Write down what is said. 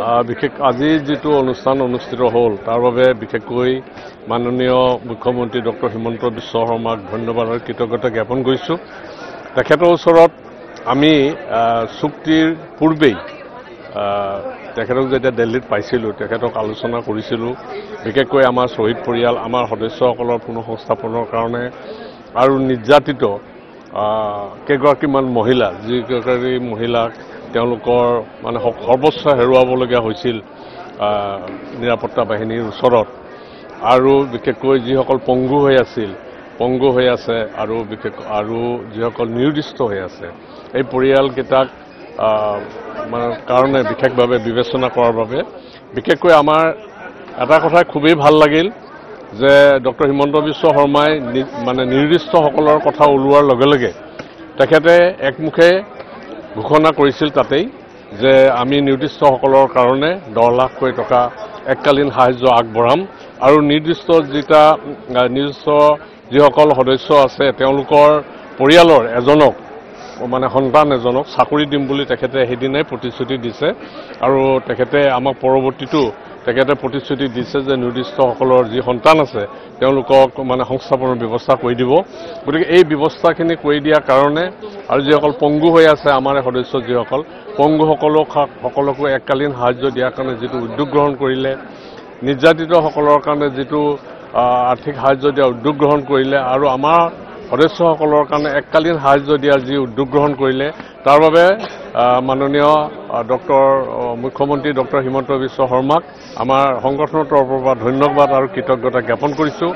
বিশেষ আজি যেটো অনুষ্ঠান অনুষ্ঠিত হল তাৰ বাবে বিশেষকৈ মাননীয় মুখ্যমন্ত্ৰী ডক্টৰ হিমন্ত বিশ্ব শৰ্মাক ধন্যবাদ আৰু কৃতজ্ঞতা জ্ঞাপন কৰিছো। তেখেতৰ ওচৰত আমি চুক্তিৰ পূৰ্বেই তেখেতক যেতিয়া দিল্লীত পাইছিলো তেখেতক আলোচনা কৰিছিলো, বিশেষকৈ আমাৰ শহীদ পৰিয়াল আমাৰ সদস্যসকলৰ পুনঃসংস্থাপনৰ কাৰণে আৰু নিৰ্যাতিত কেইগৰাকীমান মহিলা যিগৰাকী মহিলাক তেওঁলোকৰ মানে সৰ্বস্ব হেৰুৱাবলগীয়া হৈছিল নিৰাপত্তা বাহিনীৰ ওচৰত আৰু বিশেষকৈ যিসকল পংগু হৈ আছে আৰু আৰু যিসকল নিৰুদ্দিষ্ট হৈ আছে এই পৰিয়ালকেইটাক মানে কাৰণে বিশেষভাৱে বিবেচনা কৰাৰ বাবে বিশেষকৈ আমাৰ এটা কথা খুবেই ভাল লাগিল যে ডক্টৰ হিমন্ত বিশ্ব শৰ্মাই মানে নিৰুদ্দিষ্টসকলৰ কথা ওলোৱাৰ লগে লগে তেখেতে একমুখে ঘোষণা কৰিছিল তাতেই যে আমি নিৰ্দিষ্টসকলৰ কাৰণে 10 লাখকৈ টকা এককালীন সাহায্য আগবঢ়াম আৰু নিৰ্দিষ্ট যিসকল সদস্য আছে তেওঁলোকৰ পৰিয়ালৰ এজনক মানে সন্তান এজনক চাকৰি দিম বুলি তেখেতে সেইদিনাই প্ৰতিশ্ৰুতি দিছে আৰু তেখেতে আমাক পৰৱৰ্তীটো তেখেতে প্ৰতিশ্ৰুতি দিছে যে নিৰ্দিষ্টসকলৰ যি সন্তান আছে তেওঁলোকক মানে সংস্থাপনৰ ব্যৱস্থা কৰি দিব। গতিকে এই ব্যৱস্থাখিনি কৰি দিয়াৰ কাৰণে আৰু যিসকল পংগু হৈ আছে আমাৰ সদস্য যিসকল পংগুসকলকো এককালীন সাহায্য দিয়াৰ কাৰণে যিটো উদ্যোগ গ্ৰহণ কৰিলে, নিৰ্যাতিতসকলৰ কাৰণে যিটো আৰ্থিক সাহায্য দিয়া উদ্যোগ গ্ৰহণ কৰিলে আৰু আমাৰ সদস্যসকলৰ কাৰণে এককালীন সাহায্য দিয়াৰ যি উদ্যোগ গ্ৰহণ কৰিলে তাৰ বাবে মাননীয় মুখ্যমন্ত্ৰী ডক্টৰ হিমন্ত বিশ্ব শৰ্মাক আমাৰ সংগঠনৰ তৰফৰ পৰা ধন্যবাদ আৰু কৃতজ্ঞতা জ্ঞাপন কৰিছো।